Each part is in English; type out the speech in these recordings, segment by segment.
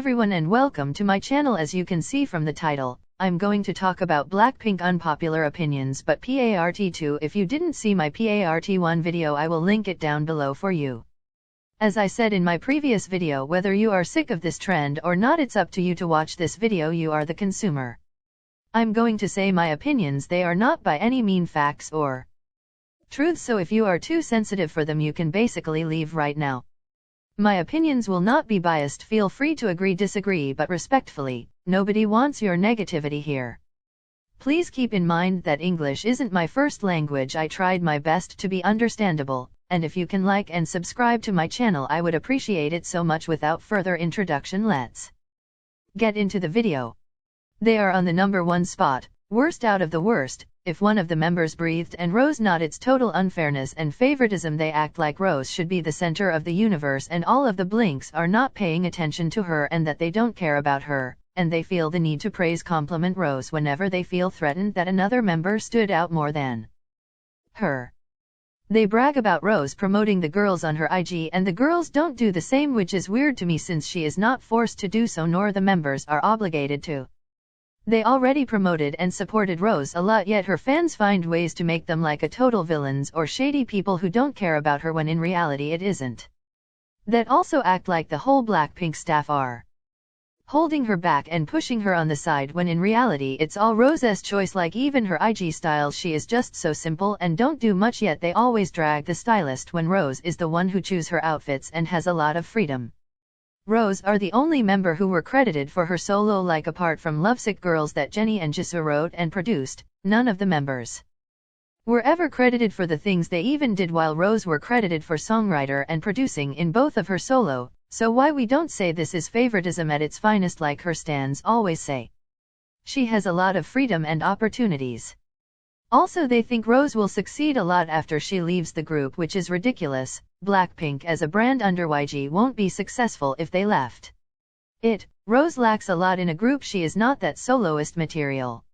everyone and welcome to my channel. As you can see from the title, I'm going to talk about Blackpink Unpopular Opinions but Part 2. If you didn't see my Part 1 video, I will link it down below for you. As I said in my previous video, whether you are sick of this trend or not, it's up to you to watch this video. You are the consumer. I'm going to say my opinions. They are not by any mean facts or truths, so if you are too sensitive for them, you can basically leave right now. My opinions will not be biased. Feel free to agree, disagree, but respectfully. Nobody wants your negativity here. Please keep in mind that English isn't my first language. I tried my best to be understandable, and if you can like and subscribe to my channel, I would appreciate it so much. Without further introduction, let's get into the video. They are on the number 1 spot, worst out of the worst. If one of the members breathed and Rose not, it's total unfairness and favoritism. They act like Rose should be the center of the universe and all of the blinks are not paying attention to her and that they don't care about her, and they feel the need to praise, compliment Rose whenever they feel threatened that another member stood out more than her. They brag about Rose promoting the girls on her IG and the girls don't do the same, which is weird to me since she is not forced to do so nor the members are obligated to. They already promoted and supported Rose a lot, yet her fans find ways to make them like a total villains or shady people who don't care about her when in reality it isn't. That also act like the whole Blackpink staff are holding her back and pushing her on the side when in reality it's all Rose's choice. Like even her IG style, she is just so simple and don't do much, yet they always drag the stylist when Rose is the one who chooses her outfits and has a lot of freedom. Rose are the only member who were credited for her solo, like apart from Lovesick girls that Jennie and Jisoo wrote and produced, none of the members were ever credited for the things they even did, while Rose were credited for songwriter and producing in both of her solo. So why we don't say this is favoritism at its finest, like her stans always say. She has a lot of freedom and opportunities. Also, they think Rose will succeed a lot after she leaves the group, which is ridiculous. Blackpink as a brand under YG won't be successful if they left it. Rose lacks a lot in a group. She is not that soloist material.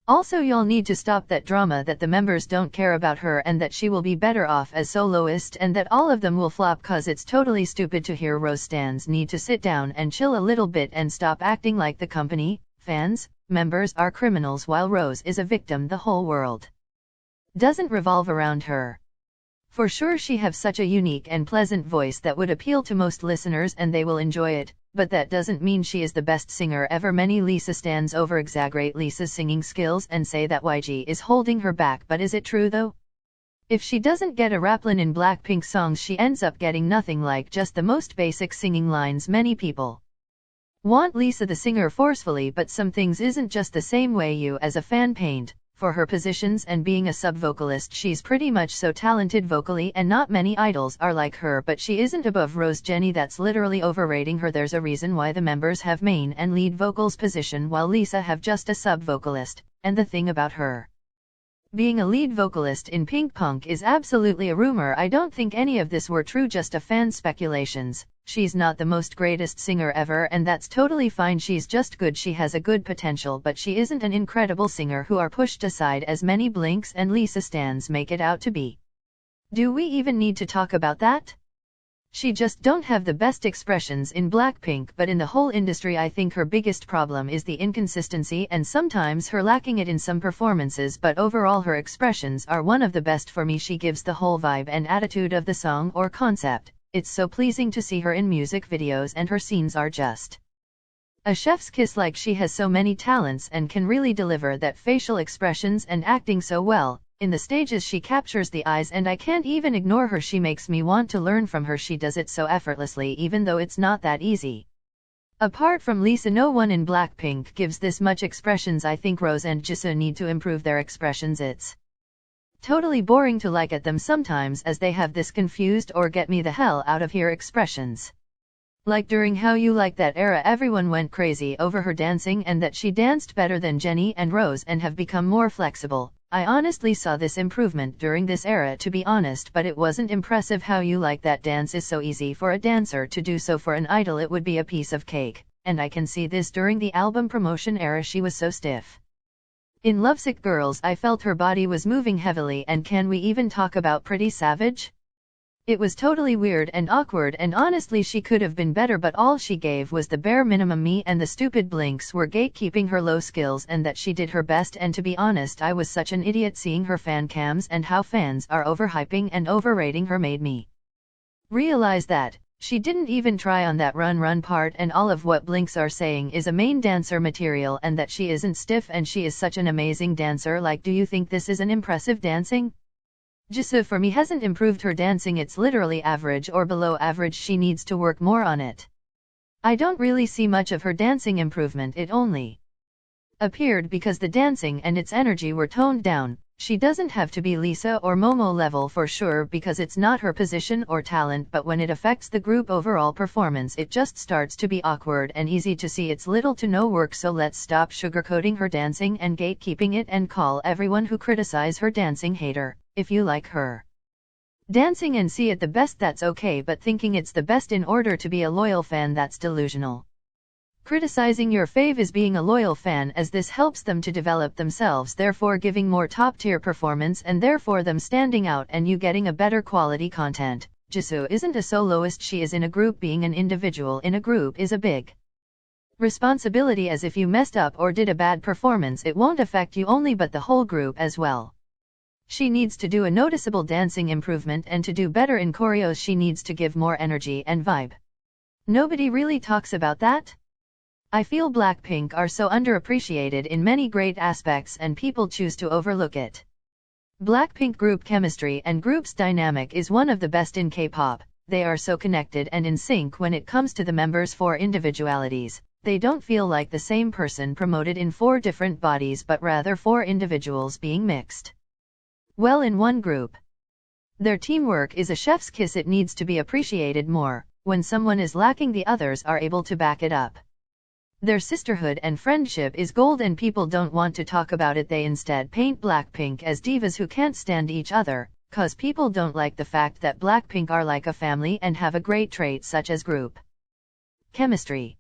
Also, y'all need to stop that drama that the members don't care about her and that she will be better off as soloist and that all of them will flop, cause it's totally stupid to hear. Rose stans need to sit down and chill a little bit and stop acting like the company, fans, members are criminals while Rose is a victim. The whole world doesn't revolve around her. For sure she have such a unique and pleasant voice that would appeal to most listeners and they will enjoy it, but that doesn't mean she is the best singer ever. Many Lisa stans over-exaggerate Lisa's singing skills and say that YG is holding her back, but is it true though? If she doesn't get a rapline in Blackpink songs, she ends up getting nothing, like just the most basic singing lines. Many people want Lisa the singer forcefully, but some things isn't just the same way you as a fan paint for her positions, and being a sub-vocalist she's pretty much so talented vocally and not many idols are like her, but she isn't above Rose. Jennie, that's literally overrating her. There's a reason why the members have main and lead vocals position while Lisa have just a sub-vocalist, and the thing about her being a lead vocalist in Pink Punk is absolutely a rumor. I don't think any of this were true, just a fan speculations. She's not the most greatest singer ever and that's totally fine. She's just good. She has a good potential, but she isn't an incredible singer who are pushed aside as many Blinks and Lisa stans make it out to be. Do we even need to talk about that? She just don't have the best expressions in Blackpink, but in the whole industry I think her biggest problem is the inconsistency and sometimes her lacking it in some performances, but overall her expressions are one of the best for me. She gives the whole vibe and attitude of the song or concept. It's so pleasing to see her in music videos and her scenes are just a chef's kiss. Like she has so many talents and can really deliver that facial expressions and acting so well. In the stages she captures the eyes and I can't even ignore her. She makes me want to learn from her. She does it so effortlessly even though it's not that easy. Apart from Lisa, no one in Blackpink gives this much expressions. I think Rose and Jisoo need to improve their expressions. It's totally boring to like at them sometimes as they have this confused or get me the hell out of here expressions. Like during How You Like That era everyone went crazy over her dancing and that she danced better than Jennie and Rose and have become more flexible. I honestly saw this improvement during this era, to be honest, but it wasn't impressive. How You Like That dance is so easy for a dancer to do, so for an idol it would be a piece of cake, and I can see this during the album promotion era. She was so stiff. In Lovesick Girls I felt her body was moving heavily, and can we even talk about Pretty Savage? It was totally weird and awkward, and honestly she could have been better, but all she gave was the bare minimum. Me and the stupid blinks were gatekeeping her low skills and that she did her best, and to be honest I was such an idiot seeing her fan cams and how fans are overhyping and overrating her made me realize that she didn't even try on that run part, and all of what blinks are saying is a main dancer material and that she isn't stiff and she is such an amazing dancer. Like, do you think this is an impressive dancing? Jisoo for me hasn't improved her dancing, it's literally average or below average, she needs to work more on it. I don't really see much of her dancing improvement, it only appeared because the dancing and its energy were toned down. She doesn't have to be Lisa or Momo level for sure because it's not her position or talent, but when it affects the group overall performance it just starts to be awkward and easy to see it's little to no work. So let's stop sugarcoating her dancing and gatekeeping it and call everyone who criticize her dancing hater. If you like her dancing and see it the best, that's okay, but thinking it's the best in order to be a loyal fan, that's delusional. Criticizing your fave is being a loyal fan, as this helps them to develop themselves, therefore giving more top-tier performance and therefore them standing out and you getting a better quality content. Jisoo isn't a soloist, she is in a group. Being an individual in a group is a big responsibility, as if you messed up or did a bad performance it won't affect you only but the whole group as well. She needs to do a noticeable dancing improvement, and to do better in choreos she needs to give more energy and vibe. Nobody really talks about that. I feel Blackpink are so underappreciated in many great aspects and people choose to overlook it. Blackpink group chemistry and group's dynamic is one of the best in K-pop. They are so connected and in sync when it comes to the members' 4 individualities. They don't feel like the same person promoted in 4 different bodies but rather 4 individuals being mixed well in one group. Their teamwork is a chef's kiss, it needs to be appreciated more. When someone is lacking the others are able to back it up. Their sisterhood and friendship is gold and people don't want to talk about it. They instead paint Blackpink as divas who can't stand each other, cause people don't like the fact that Blackpink are like a family and have a great trait such as group chemistry.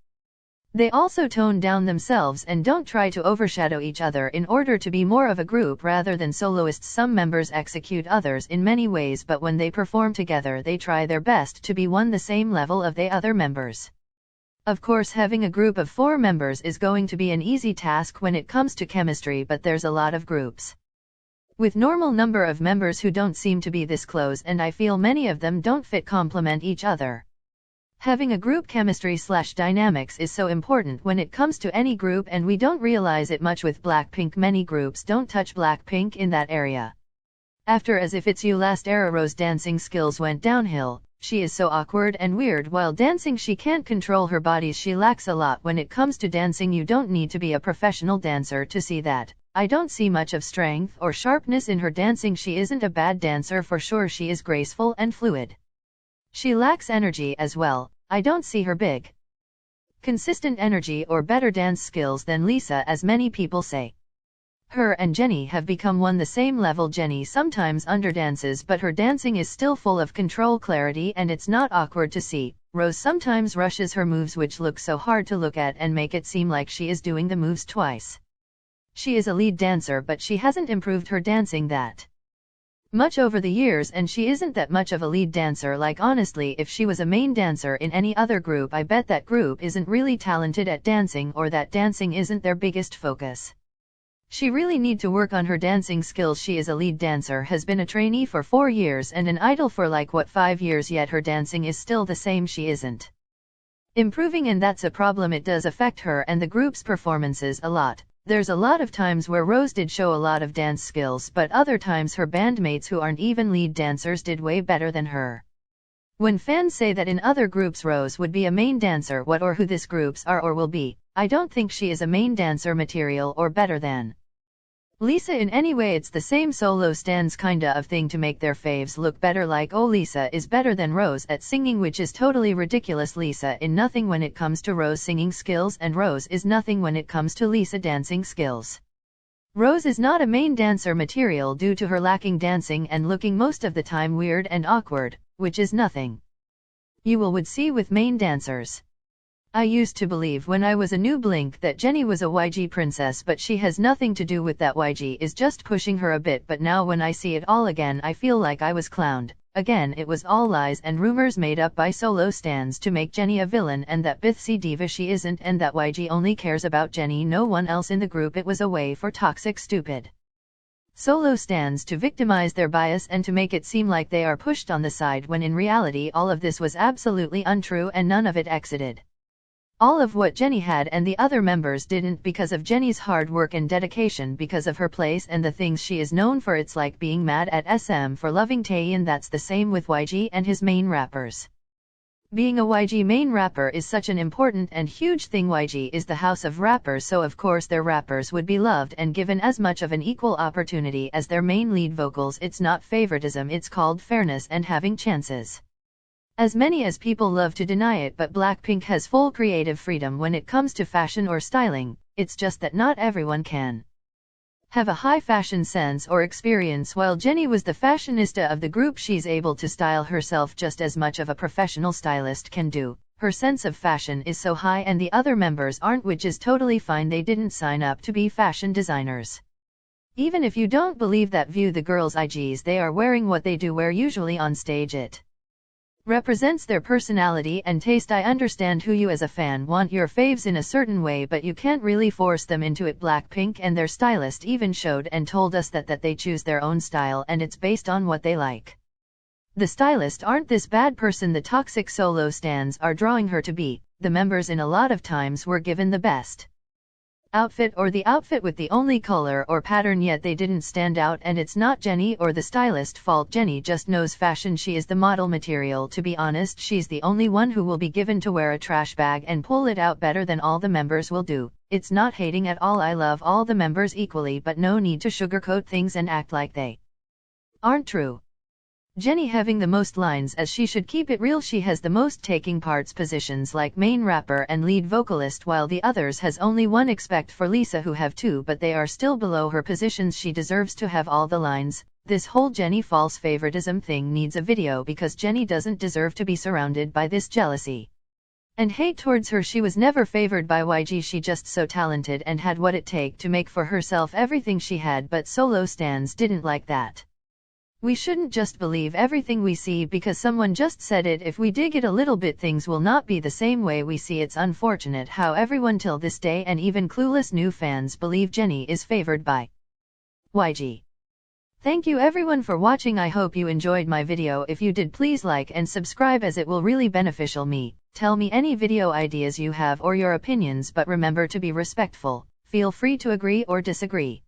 They also tone down themselves and don't try to overshadow each other in order to be more of a group rather than soloists. Some members execute others in many ways, but when they perform together they try their best to be on the same level of the other members. Of course, having a group of 4 members is going to be an easy task when it comes to chemistry, but there's a lot of groups with normal number of members who don't seem to be this close, and I feel many of them don't fit complement each other. Having a group chemistry / dynamics is so important when it comes to any group, and we don't realize it much with Blackpink. Many groups don't touch Blackpink in that area. After As If It's You last era, Rose dancing skills went downhill. She is so awkward and weird while dancing, she can't control her body, she lacks a lot when it comes to dancing. You don't need to be a professional dancer to see that. I don't see much of strength or sharpness in her dancing. She isn't a bad dancer for sure, she is graceful and fluid. She lacks energy as well. I don't see her big, consistent energy or better dance skills than Lisa as many people say. Her and Jennie have become on the same level. Jennie sometimes underdances, but her dancing is still full of control, clarity, and it's not awkward to see. Rose sometimes rushes her moves, which look so hard to look at and make it seem like she is doing the moves twice. She is a lead dancer, but she hasn't improved her dancing that much over the years, and she isn't that much of a lead dancer. Like, honestly, if she was a main dancer in any other group, I bet that group isn't really talented at dancing, or that dancing isn't their biggest focus. She really need to work on her dancing skills. She is a lead dancer, has been a trainee for 4 years and an idol for 5 years, yet her dancing is still the same. She isn't improving, and that's a problem. It does affect her and the group's performances a lot. There's a lot of times where Rose did show a lot of dance skills, but other times her bandmates who aren't even lead dancers did way better than her. When fans say that in other groups Rose would be a main dancer, what or who this groups are or will be, I don't think she is a main dancer material or better than Lisa in any way. It's the same solo stands kinda of thing to make their faves look better, like, oh, Lisa is better than Rose at singing, which is totally ridiculous. Lisa is nothing when it comes to Rose singing skills, and Rose is nothing when it comes to Lisa dancing skills. Rose is not a main dancer material due to her lacking dancing and looking most of the time weird and awkward, which is nothing you would see with main dancers. I used to believe when I was a new Blink that Jennie was a YG princess, but she has nothing to do with that. YG is just pushing her a bit, but now when I see it all again I feel like I was clowned. Again, it was all lies and rumors made up by solo stans to make Jennie a villain and that Bithsy diva she isn't and that YG only cares about Jennie, no one else in the group. It was a way for toxic stupid solo stans to victimize their bias and to make it seem like they are pushed on the side when in reality all of this was absolutely untrue and none of it exited. All of what Jennie had and the other members didn't because of Jennie's hard work and dedication, because of her place and the things she is known for. It's like being mad at SM for loving Taeyeon. That's the same with YG and his main rappers. Being a YG main rapper is such an important and huge thing. YG is the house of rappers, so of course their rappers would be loved and given as much of an equal opportunity as their main lead vocals. It's not favoritism, it's called fairness and having chances. As many as people love to deny it, but Blackpink has full creative freedom when it comes to fashion or styling. It's just that not everyone can have a high fashion sense or experience. While Jennie was the fashionista of the group, she's able to style herself just as much of a professional stylist can do. Her sense of fashion is so high and the other members aren't, which is totally fine. They didn't sign up to be fashion designers. Even if you don't believe that, view the girls' IGs. They are wearing what they do wear usually on stage. It represents their personality and taste. I understand who you as a fan want your faves in a certain way, but you can't really force them into it. Blackpink and their stylist even showed and told us that they choose their own style and it's based on what they like. The stylist aren't this bad person the toxic solo stans are drawing her to be. The members in a lot of times were given the best outfit or the outfit with the only color or pattern, yet they didn't stand out, and it's not Jennie or the stylist fault. Jennie just knows fashion. She is the model material. To be honest, she's the only one who will be given to wear a trash bag and pull it out better than all the members will do. It's not hating at all. I love all the members equally, but no need to sugarcoat things and act like they aren't true. Jennie having the most lines, as she should keep it real. She has the most taking parts positions like main rapper and lead vocalist, while the others has only one. Expect for Lisa who have two, but they are still below her positions. She deserves to have all the lines. This whole Jennie false favoritism thing needs a video because Jennie doesn't deserve to be surrounded by this jealousy and hate towards her. She was never favored by YG. She just so talented and had what it take to make for herself everything she had, but solo stans didn't like that. We shouldn't just believe everything we see because someone just said it. If we dig it a little bit, things will not be the same way we see. It's unfortunate how everyone till this day, and even clueless new fans, believe Jennie is favored by YG. Thank you everyone for watching. I hope you enjoyed my video. If you did, please like and subscribe as it will really beneficial me. Tell me any video ideas you have or your opinions, but remember to be respectful. Feel free to agree or disagree.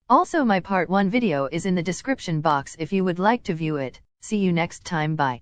Also, my part 1 video is in the description box if you would like to view it. See you next time. Bye.